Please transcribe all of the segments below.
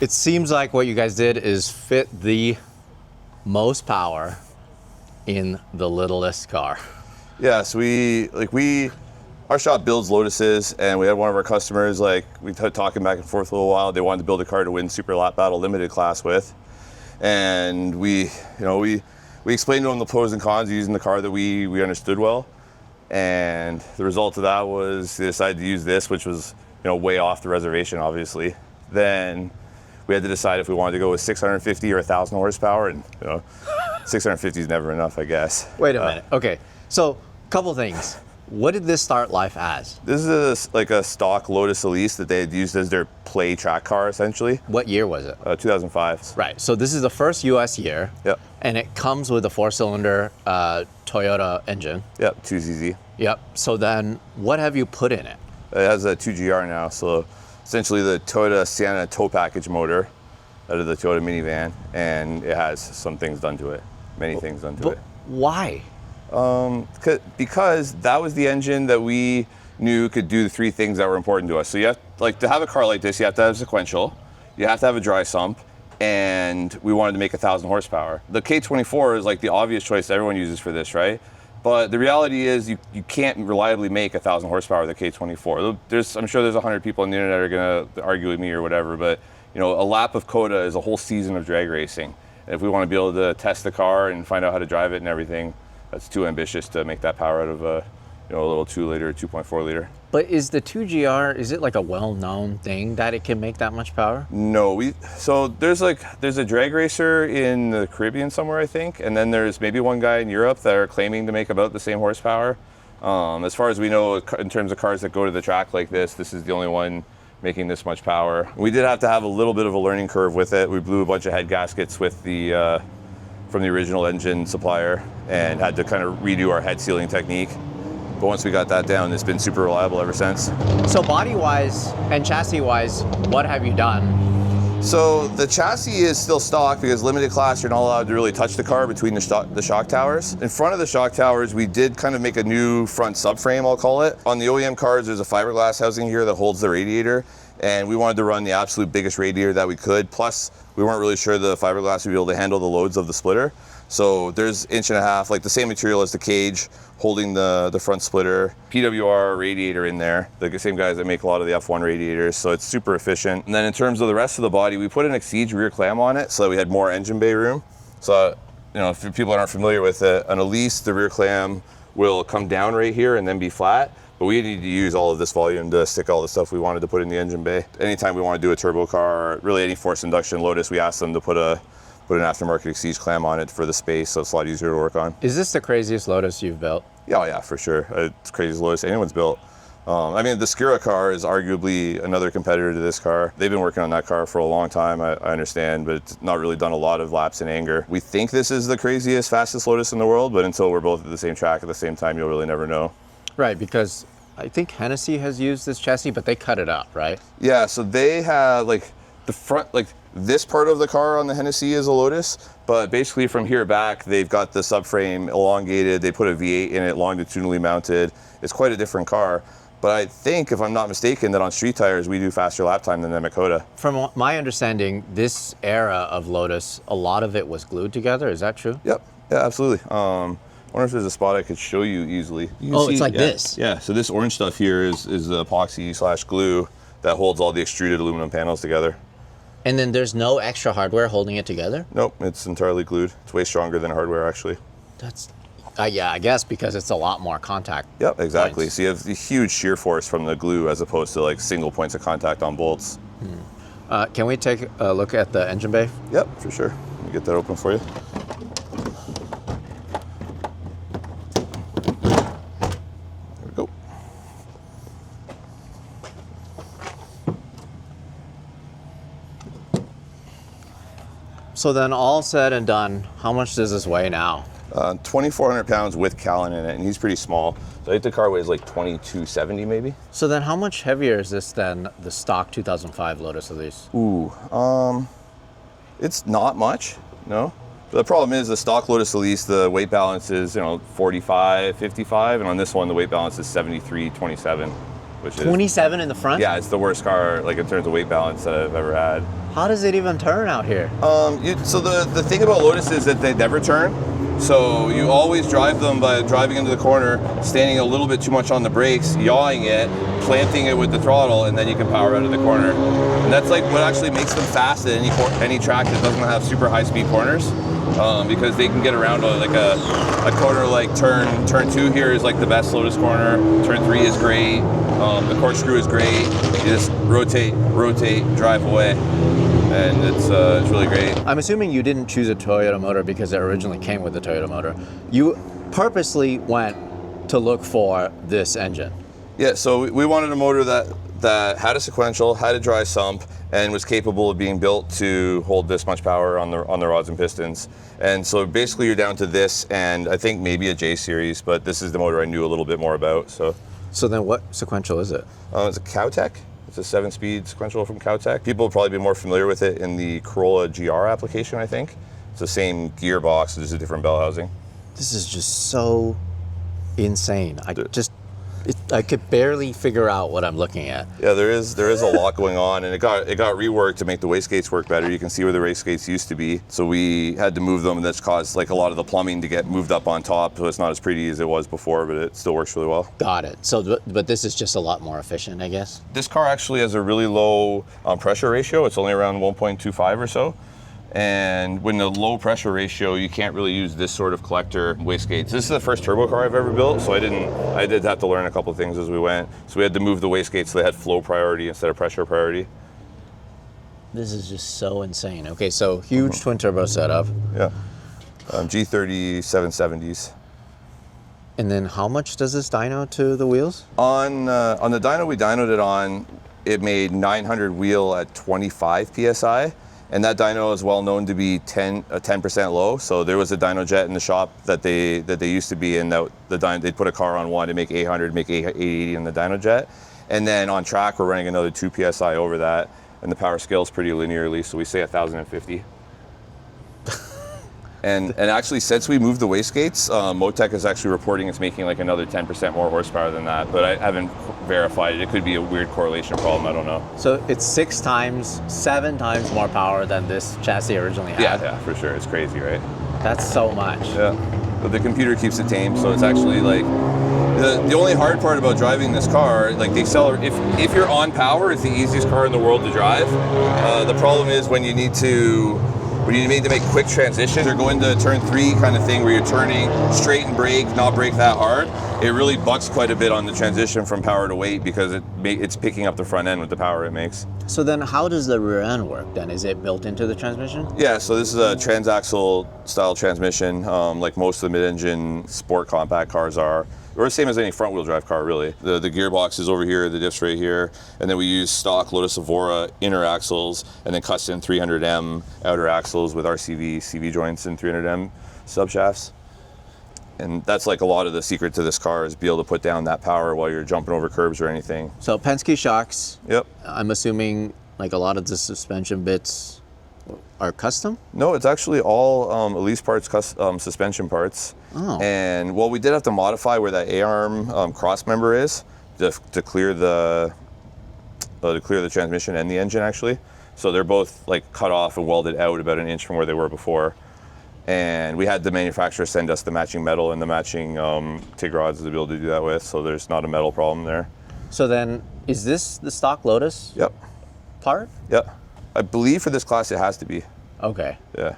It seems like what you guys did is fit the most power in the littlest car. Yeah, so our shop builds Lotuses, and we had one of our customers, like, we talking back and forth a little while. They wanted to build a car to win Super Lap Battle Limited class with. And we explained to them the pros and cons of using the car that we understood well. And the result of that was they decided to use this, which was, way off the reservation, obviously. Then we had to decide if we wanted to go with 650 or 1,000 horsepower, and 650 is never enough, I guess. Wait a minute. Okay, so couple things. What did this start life as? This is like a stock Lotus Elise that they had used as their play track car, essentially. What year was it? 2005. Right, so this is the first US year. Yep. And it comes with a 4-cylinder Toyota engine. Yep, 2ZZ. Yep, so then what have you put in it? It has a 2GR now, so essentially the Toyota Sienna tow package motor out of the Toyota minivan, and it has some things done to it, many things done to it. Why? Because that was the engine that we knew could do the three things that were important to us. So you have, to have a car like this, you have to have sequential, you have to have a dry sump, and we wanted to make 1,000 horsepower. The K24 is like the obvious choice that everyone uses for this, right? But the reality is you can't reliably make 1,000 horsepower with a K24. I'm sure there's 100 people on the internet are gonna argue with me or whatever, but a lap of COTA is a whole season of drag racing. And if we want to be able to test the car and find out how to drive it and everything, that's too ambitious to make that power out of a little 2-liter, 2.4-liter. But is the 2GR, is it like a well-known thing that it can make that much power? No, so there's a drag racer in the Caribbean somewhere, I think, and then there's maybe one guy in Europe that are claiming to make about the same horsepower. As far as we know, in terms of cars that go to the track like this is the only one making this much power. We did have to have a little bit of a learning curve with it. We blew a bunch of head gaskets with from the original engine supplier and had to kind of redo our head sealing technique. But once we got that down, it's been super reliable ever since. So body-wise and chassis-wise, what have you done? So the chassis is still stock because limited class, you're not allowed to really touch the car between the shock towers. In front of the shock towers, we did kind of make a new front subframe, I'll call it. On the OEM cars, there's a fiberglass housing here that holds the radiator, and we wanted to run the absolute biggest radiator that we could. Plus, we weren't really sure the fiberglass would be able to handle the loads of the splitter. So there's 1.5 inch, like the same material as the cage, holding the front splitter. PWR radiator in there, the same guys that make a lot of the F1 radiators, so it's super efficient. And then in terms of the rest of the body, we put an Exige rear clam on it so that we had more engine bay room. So, if people aren't familiar with it, an Elise, the rear clam will come down right here and then be flat. But we need to use all of this volume to stick all the stuff we wanted to put in the engine bay. Anytime we want to do a turbo car, or really any forced induction Lotus, we ask them to put an aftermarket Exige clam on it for the space, so it's a lot easier to work on. Is this the craziest Lotus you've built? Yeah, for sure. It's the craziest Lotus anyone's built. The Skira car is arguably another competitor to this car. They've been working on that car for a long time, I understand, but it's not really done a lot of laps in anger. We think this is the craziest, fastest Lotus in the world, but until we're both at the same track at the same time, you'll really never know. Right, because I think Hennessy has used this chassis, but they cut it up, right? Yeah, so they have the front, this part of the car on the Hennessy is a Lotus, but basically from here back, they've got the subframe elongated. They put a V8 in it, longitudinally mounted. It's quite a different car. But I think, if I'm not mistaken, that on street tires, we do faster lap time than them at COTA. From my understanding, this era of Lotus, a lot of it was glued together. Is that true? Yep, yeah, absolutely. I wonder if there's a spot I could show you easily. It's like this. Yeah, so this orange stuff here is the epoxy/glue that holds all the extruded aluminum panels together. And then there's no extra hardware holding it together? Nope, it's entirely glued. It's way stronger than hardware, actually. That's, yeah, I guess because it's a lot more contact. Yep, exactly. points. So you have the huge shear force from the glue as opposed to single points of contact on bolts. Can we take a look at the engine bay? Yep, for sure. Let me get that open for you. There we go. So then all said and done, how much does this weigh now? 2,400 pounds with Callan in it, and he's pretty small. So I think the car weighs 2,270 maybe. So then how much heavier is this than the stock 2005 Lotus Elise? Ooh, it's not much, no. But the problem is the stock Lotus Elise, the weight balance is 45, 55, and on this one the weight balance is 73, 27, which is 27 in the front? Yeah, it's the worst car in terms of weight balance that I've ever had. How does it even turn out here? So the thing about Lotus is that they never turn. So you always drive them by driving into the corner, standing a little bit too much on the brakes, yawing it, planting it with the throttle, and then you can power out of the corner. And that's like what actually makes them fast at any track that doesn't have super high speed corners, because they can get around like a corner like turn 2 here is like the best Lotus corner. Turn 3 is great. The corkscrew is great. You just rotate, drive away. And it's really great. I'm assuming you didn't choose a Toyota motor because it originally came with the Toyota motor. You purposely went to look for this engine. Yeah, so we wanted a motor that had a sequential, had a dry sump, and was capable of being built to hold this much power on the rods and pistons. And so basically you're down to this and I think maybe a J series, but this is the motor I knew a little bit more about. So then what sequential is it? It's a Cowtech. It's a 7-speed sequential from Cowtech. People will probably be more familiar with it in the Corolla GR application, I think. It's the same gearbox, just a different bell housing. This is just so insane. I could barely figure out what I'm looking at. Yeah, there is a lot going on, and it got reworked to make the wastegates work better. You can see where the wastegates used to be, so we had to move them, and that's caused like a lot of the plumbing to get moved up on top, so it's not as pretty as it was before, but it still works really well. Got it. So, but this is just a lot more efficient, I guess? This car actually has a really low pressure ratio. It's only around 1.25 or so. And when the low pressure ratio, you can't really use this sort of collector wastegates. This is the first turbo car I've ever built, so I did have to learn a couple of things as we went. So we had to move the wastegates so they had flow priority instead of pressure priority. This is just so insane. Okay, so huge twin turbo setup. Yeah, G30 770s. And then how much does this dyno to the wheels? On the dyno we dynoed it on, it made 900 wheel at 25 PSI. And that dyno is well known to be 10% low. So there was a dyno jet in the shop that they used to be in. They'd put a car on one to make 800, make 880 in the dyno jet. And then on track, we're running another 2 PSI over that. And the power scales pretty linearly, so we say 1,050. And actually, since we moved the wastegates, Motec is actually reporting it's making like another 10% more horsepower than that, but I haven't verified it. It could be a weird correlation problem, I don't know. So it's 7 times more power than this chassis originally had? Yeah, for sure. It's crazy, right? That's so much. Yeah, but the computer keeps it tame, so it's actually like, the only hard part about driving this car, like the accelerator, if you're on power, it's the easiest car in the world to drive. The problem is when you need to make quick transitions or go into turn 3 kind of thing where you're turning straight and brake, not brake that hard, it really bucks quite a bit on the transition from power to weight because it's picking up the front end with the power it makes. So then how does the rear end work then? Is it built into the transmission? Yeah, so this is a transaxle style transmission, like most of the mid-engine sport compact cars are. Or the same as any front-wheel drive car, really. The gearbox is over here, the diff's right here, and then we use stock Lotus Evora inner axles, and then custom 300M outer axles with RCV, CV joints, and 300M subshafts. And that's like a lot of the secret to this car is be able to put down that power while you're jumping over curbs or anything. So Penske shocks. Yep. I'm assuming like a lot of the suspension bits are custom? No, it's actually all Elise parts, suspension parts. Oh. And well, we did have to modify where that A-arm cross member is to clear the transmission and the engine actually. So they're both like cut off and welded out about an inch from where they were before. And we had the manufacturer send us the matching metal and the matching TIG rods to be able to do that with. So there's not a metal problem there. So then, is this the stock Lotus? Yep. Part? Yep. I believe for this class it has to be. Okay. Yeah.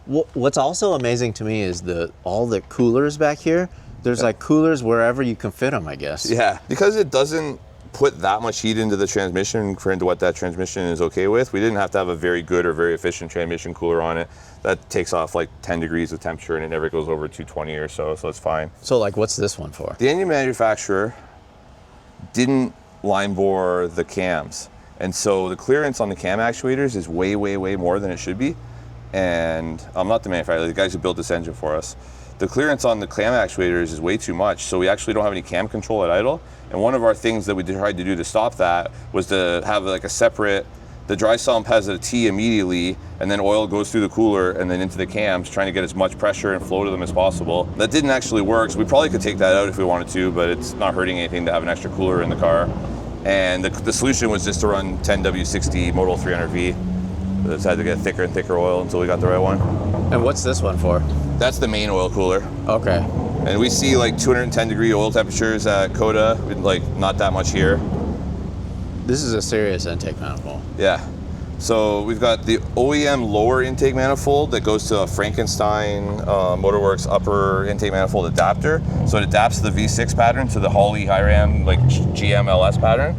What's also amazing to me is all the coolers back here. There's like coolers wherever you can fit them, I guess. Yeah, because it doesn't put that much heat into the transmission for into what that transmission is okay with. We didn't have to have a very good or very efficient transmission cooler on it. That takes off like 10 degrees of temperature and it never goes over 220 or so it's fine. So like what's this one for? The engine manufacturer didn't line bore the cams. And so the clearance on the cam actuators is way, way, way more than it should be. And I'm not the manufacturer, the guys who built this engine for us. The clearance on the cam actuators is way too much, so we actually don't have any cam control at idle. And one of our things that we tried to do to stop that was to have like a separate, the dry sump has a T immediately, and then oil goes through the cooler and then into the cams, trying to get as much pressure and flow to them as possible. That didn't actually work, so we probably could take that out if we wanted to, but it's not hurting anything to have an extra cooler in the car. And the solution was just to run 10W60 Model 300V. Just had to get thicker and thicker oil until we got the right one. And what's this one for? That's the main oil cooler. Okay. And we see like 210 degree oil temperatures at Coda, with like not that much here. This is a serious intake manifold. Yeah. So we've got the OEM lower intake manifold that goes to a Frankenstein Motorworks upper intake manifold adapter. So it adapts the V6 pattern to the Holley Hiram like GMLS pattern.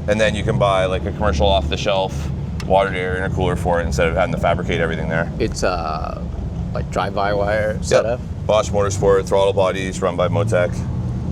And then you can buy like a commercial off the shelf water to air intercooler for it instead of having to fabricate everything there. It's like drive-by-wire setup? Yep. Bosch Motorsport, throttle bodies run by Motec,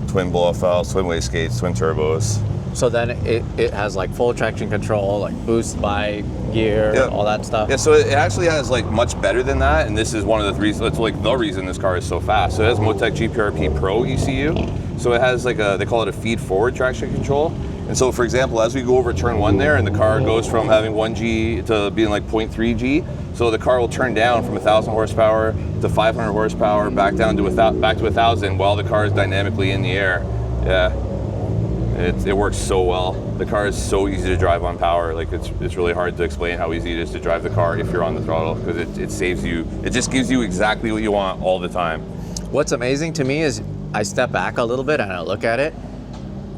twin blow-off valves, twin wastegates, twin turbos. So then it has like full traction control, like boost by gear, Yep. all that stuff? Yeah, so it actually has like much better than that, and this is one of the reasons, it's like the reason this car is so fast. So it has Motec GPRP Pro ECU, so it has like they call it a feed forward traction control. And so for example, as we go over turn 1 there, and the car goes from having 1G to being like 0.3 G, so the car will turn down from 1,000 horsepower to 500 horsepower, back down to back to 1,000 while the car is dynamically in the air. Yeah. It works so well. The car is so easy to drive on power. Like it's really hard to explain how easy it is to drive the car if you're on the throttle, because it saves you. It just gives you exactly what you want all the time. What's amazing to me is I step back a little bit and I look at it.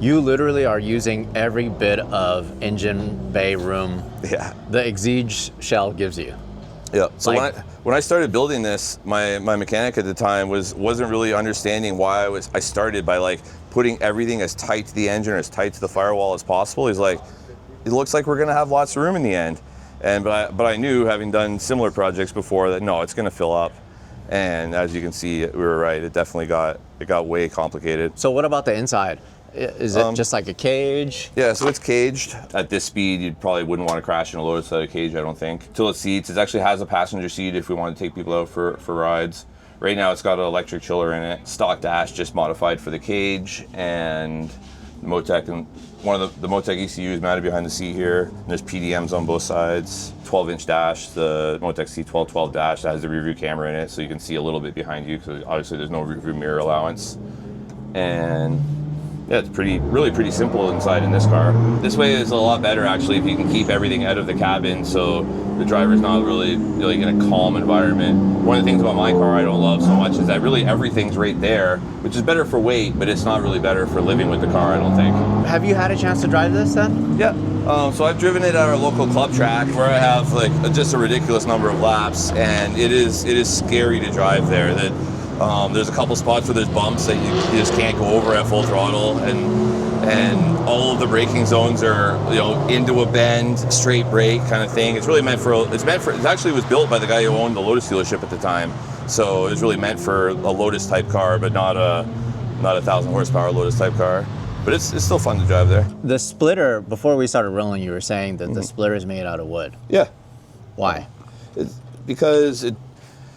You literally are using every bit of engine bay room the Exige shell gives you. Yeah. So Like- when I started building this, my mechanic at the time wasn't really understanding why I started by like putting everything as tight to the engine or as tight to the firewall as possible. He's like, it looks like we're gonna have lots of room in the end. But I knew, having done similar projects before, that no, it's gonna fill up. And as you can see, we were right. It definitely got way complicated. So what about the inside? Is it just like a cage? Yeah, so it's caged. At this speed, you probably wouldn't want to crash in a Lotus without a cage, I don't think. Tilt seats. It actually has a passenger seat if we want to take people out for rides. Right now, it's got an electric chiller in it. Stock dash, just modified for the cage, and the Motec, and one of the Motec ECUs mounted behind the seat here. And there's PDMs on both sides. 12-inch dash, the Motec C1212 dash that has the rear view camera in it, so you can see a little bit behind you, because obviously there's no rear view mirror allowance. And yeah, it's really pretty simple inside in this car. This way is a lot better actually if you can keep everything out of the cabin, so the driver's not really like in a calm environment. One of the things about my car I don't love so much is that really everything's right there, which is better for weight, but it's not really better for living with the car, I don't think. Have you had a chance to drive this then? Yeah. So I've driven it at our local club track where I have like just a ridiculous number of laps, and it is scary to drive there. There's a couple spots where there's bumps that you just can't go over at full throttle, and all of the braking zones are into a bend, straight brake kind of thing. It's really meant for. It actually was built by the guy who owned the Lotus dealership at the time, so it's really meant for a Lotus type car, but not a 1,000 horsepower Lotus type car. But it's still fun to drive there. The splitter, before we started rolling, you were saying that the splitter is made out of wood. Yeah. Why? Because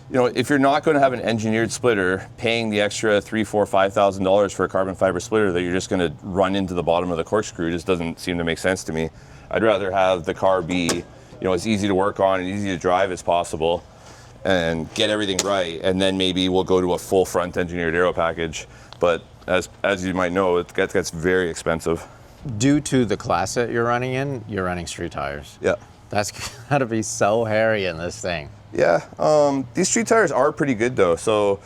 if you're not going to have an engineered splitter, paying the extra $3,000, $4,000, $5,000 for a carbon fiber splitter that you're just going to run into the bottom of the corkscrew just doesn't seem to make sense to me. I'd rather have the car be, as easy to work on and easy to drive as possible, and get everything right, and then maybe we'll go to a full front engineered aero package. But as you might know, it gets very expensive. Due to the class that you're running in, you're running street tires. Yeah. That's gotta be so hairy in this thing. Yeah, these street tires are pretty good though. So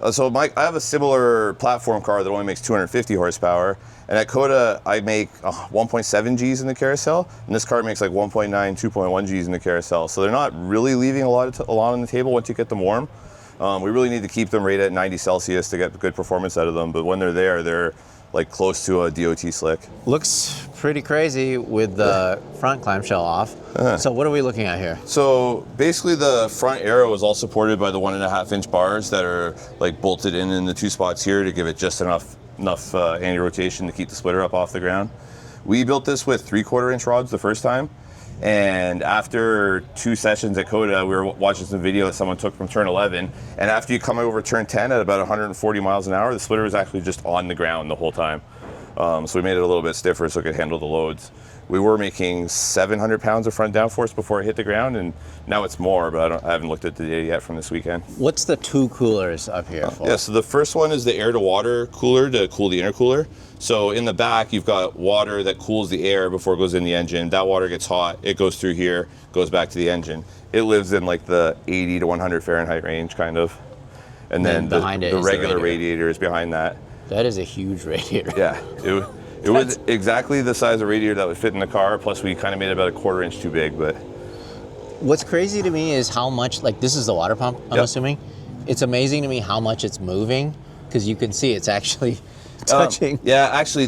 I have a similar platform car that only makes 250 horsepower, and at Coda I make 1.7 Gs in the carousel, and this car makes like 1.9, 2.1 Gs in the carousel. So they're not really leaving a lot on the table once you get them warm. We really need to keep them right at 90 Celsius to get good performance out of them, but when they're there, they're like close to a DOT slick. Looks pretty crazy with the front clamshell off. So what are we looking at here? So basically the front aero is all supported by the 1.5-inch bars that are like bolted in the two spots here to give it just enough anti-rotation to keep the splitter up off the ground. We built this with 3/4-inch rods the first time, and after 2 sessions at Coda, we were watching some video that someone took from turn 11, and after you come over turn 10 at about 140 miles an hour, the splitter was actually just on the ground the whole time. So we made it a little bit stiffer so it could handle the loads. we were making 700 pounds of front downforce before it hit the ground, and now it's more, but I haven't looked at the data yet from this weekend. What's the two coolers up here for? Yeah, so the first one is the air to water cooler to cool the intercooler. So in the back, you've got water that cools the air before it goes in the engine. That water gets hot, it goes through here, goes back to the engine. It lives in like the 80 to 100 Fahrenheit range, kind of. And then the regular radiator is behind that. That is a huge radiator. Yeah, it was exactly the size of radiator that would fit in the car, plus we kind of made it about a 1/4 inch too big. But what's crazy to me is how much, like this is the water pump, I'm assuming. It's amazing to me how much it's moving, because you can see it's actually touching. Yeah, actually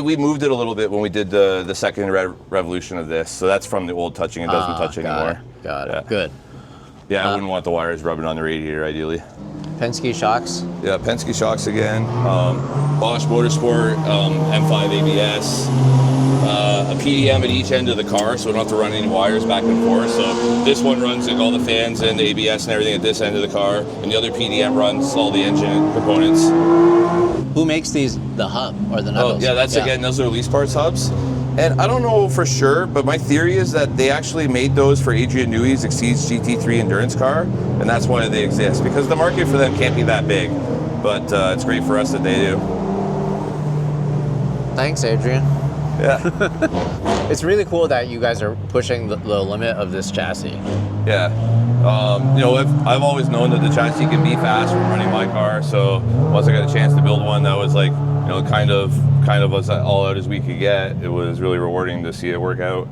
we moved it a little bit when we did the second revolution of this. So that's from the old touching. It doesn't touch anymore. Got it. Good. Yeah, I wouldn't want the wires rubbing on the radiator ideally. Penske shocks. Yeah, Penske shocks again. Bosch Motorsport, M5 ABS. A PDM at each end of the car, so we don't have to run any wires back and forth. So this one runs like all the fans and the ABS and everything at this end of the car, and the other PDM runs all the engine components. Who makes these, the hub or the knuckles? Oh, yeah, again, those are Elise parts hubs. And I don't know for sure, but my theory is that they actually made those for Adrian Newey's Exceeds GT3 endurance car, and that's why they exist, because the market for them can't be that big. But it's great for us that they do. Thanks, Adrian. Yeah. It's really cool that you guys are pushing the limit of this chassis. Yeah. You know, I've always known that the chassis can be fast from running my car, so once I got a chance to build one that was like, you know, kind of as all out as we could get, it was really rewarding to see it work out.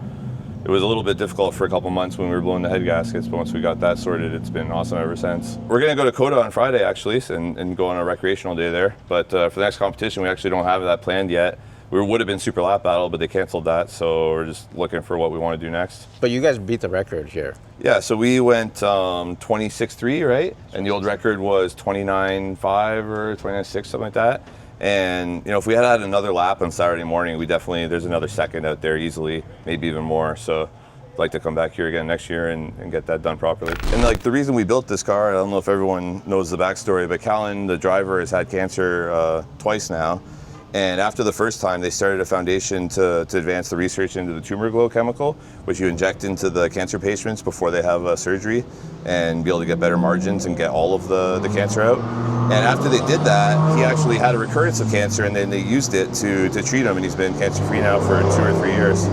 It was a little bit difficult for a couple months when we were blowing the head gaskets, but once we got that sorted, it's been awesome ever since. We're going to go to COTA on Friday, actually, and go on a recreational day there. But for the next competition, we actually don't have that planned yet. We would have been Super Lap Battle, but they canceled that, so we're just looking for what we want to do next. But you guys beat the record here. Yeah, so we went 26.3, right? And the old record was 29.5 or 29.6, something like that. And you know, if we had another lap on Saturday morning, there's another second out there easily, maybe even more. So I'd like to come back here again next year and get that done properly. And like the reason we built this car, I don't know if everyone knows the backstory, but Callan, the driver, has had cancer twice now. And after the first time, they started a foundation to advance the research into the tumor glow chemical, which you inject into the cancer patients before they have surgery, and be able to get better margins and get all of the cancer out. And after they did that, he actually had a recurrence of cancer, and then they used it to treat him, and he's been cancer-free now for 2 or 3 years.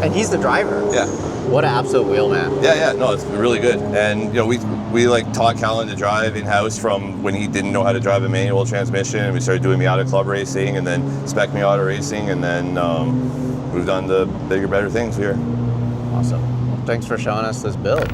And he's the driver. Yeah. What an absolute wheelman. Yeah, no, it's really good. And you know, we like taught Callan to drive in-house from when he didn't know how to drive a manual transmission, and we started doing Miata Club racing, and then Spec Miata racing, and then moved on to bigger, better things here. Awesome. Well, thanks for showing us this build.